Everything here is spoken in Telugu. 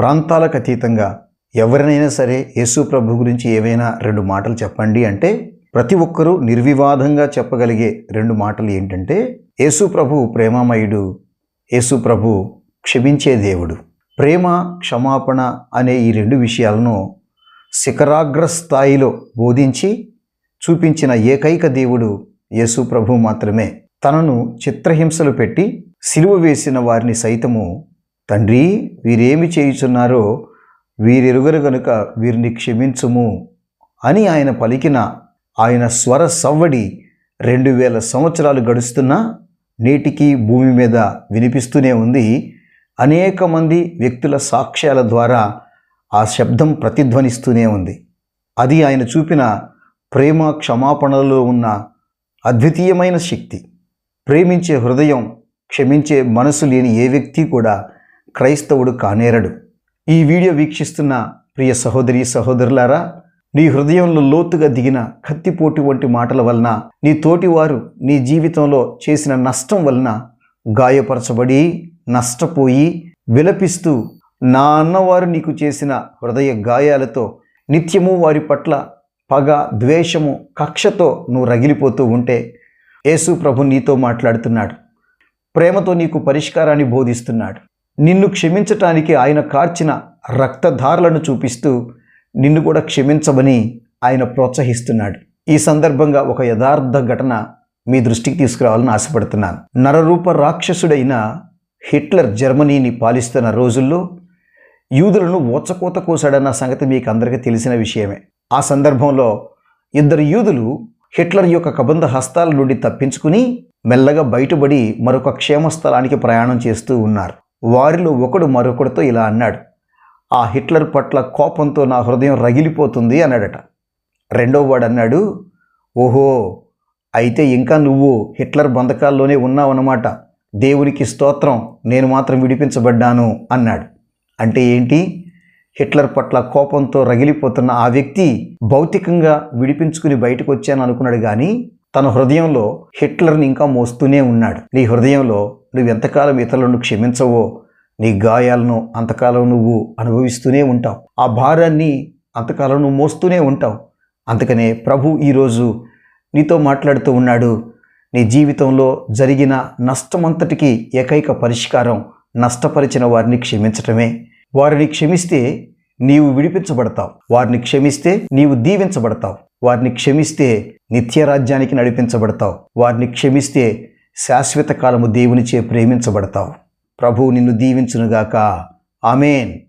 ప్రాంతాలకు అతీతంగా ఎవరినైనా సరే యేసు ప్రభు గురించి ఏవైనా 2 మాటలు చెప్పండి అంటే ప్రతి ఒక్కరూ నిర్వివాదంగా చెప్పగలిగే 2 మాటలు ఏంటంటే యేసు ప్రభు ప్రేమమయుడు, యేసు ప్రభు క్షమించే దేవుడు. ప్రేమ, క్షమాపణ అనే ఈ 2 విషయాలను శిఖరాగ్ర స్థాయిలో బోధించి చూపించిన ఏకైక దేవుడు యేసు ప్రభు మాత్రమే. తనను చిత్రహింసలు పెట్టి సిలువ వేసిన వారిని సైతము, తండ్రి వీరేమి చేయుచున్నారో వీరెరుగరు గనుక వీరిని క్షమించుము అని ఆయన పలికిన ఆయన స్వర సవ్వడి 2000 సంవత్సరాలు గడుస్తున్నా నేటికి భూమి మీద వినిపిస్తూనే ఉంది. అనేక మంది వ్యక్తుల సాక్ష్యాల ద్వారా ఆ శబ్దం ప్రతిధ్వనిస్తూనే ఉంది. అది ఆయన చూపిన ప్రేమ క్షమాపణలో ఉన్న అద్వితీయమైన శక్తి. ప్రేమించే హృదయం, క్షమించే మనసు లేని ఏ వ్యక్తి కూడా క్రైస్తవుడు కానేరడు. ఈ వీడియో వీక్షిస్తున్న ప్రియ సహోదరి సహోదరులారా, నీ హృదయంలో లోతుగా దిగిన కత్తిపోటు వంటి మాటల వలన, నీ తోటివారు నీ జీవితంలో చేసిన నష్టం వలన గాయపరచబడి నష్టపోయి విలపిస్తూ నా అన్నవారు నీకు చేసిన హృదయ గాయాలతో నిత్యము వారి పట్ల పగ, ద్వేషము, కక్షతో నువ్వు రగిలిపోతూ ఉంటే యేసు ప్రభు నీతో మాట్లాడుతున్నాడు. ప్రేమతో నీకు పరిష్కారాన్ని బోధిస్తున్నాడు. నిన్ను క్షమించటానికి ఆయన కార్చిన రక్తధారలను చూపిస్తూ నిన్ను కూడా క్షమించమని ఆయన ప్రోత్సహిస్తున్నాడు. ఈ సందర్భంగా ఒక యథార్థ ఘటన మీ దృష్టికి తీసుకురావాలని ఆశపడుతున్నాను. నరరూప రాక్షసుడైన హిట్లర్ జర్మనీని పాలిస్తున్న రోజుల్లో యూదులను ఓచకోత కోసాడన్న సంగతి మీకు అందరికీ తెలిసిన విషయమే. ఆ సందర్భంలో 2 యూదులు హిట్లర్ యొక్క కబంధ హస్తాల నుండి తప్పించుకుని మెల్లగా బయటపడి మరొక క్షేమస్థలానికి ప్రయాణం చేస్తూ ఉన్నారు. వారిలో ఒకడు మరొకడితో ఇలా అన్నాడు, ఆ హిట్లర్ పట్ల కోపంతో నా హృదయం రగిలిపోతుంది అన్నాడట. రెండో వాడు అన్నాడు, ఓహో అయితే ఇంకా నువ్వు హిట్లర్ బంధకాల్లోనే ఉన్నావన్నమాట, దేవునికి స్తోత్రం, నేను మాత్రం విడిపించబడ్డాను అన్నాడు. అంటే ఏంటి? హిట్లర్ పట్ల కోపంతో రగిలిపోతున్న ఆ వ్యక్తి భౌతికంగా విడిపించుకుని బయటకు వచ్చాను అనుకున్నాడు, కానీ తన హృదయంలో హిట్లర్ని ఇంకా మోస్తూనే ఉన్నాడు. నీ హృదయంలో నువ్వు ఎంతకాలం ఇతరులను క్షమించవో నీ గాయాలను అంతకాలం నువ్వు అనుభవిస్తూనే ఉంటావు. ఆ భారాన్ని అంతకాలం నువ్వు మోస్తూనే ఉంటావు. అందుకనే ప్రభు ఈరోజు నీతో మాట్లాడుతూ ఉన్నాడు. నీ జీవితంలో జరిగిన నష్టమంతటికి ఏకైక పరిష్కారం నష్టపరిచిన వారిని క్షమించటమే. వారిని క్షమిస్తే నీవు విడిపించబడతావు. వారిని క్షమిస్తే నీవు దీవించబడతావు. వారిని క్షమిస్తే నిత్యరాజ్యానికి నడిపించబడతావు. వారిని క్షమిస్తే శాశ్వత కాలము దేవునిచే ప్రేమించబడతావు. ప్రభువు నిన్ను దీవించునుగాక. ఆమేన్.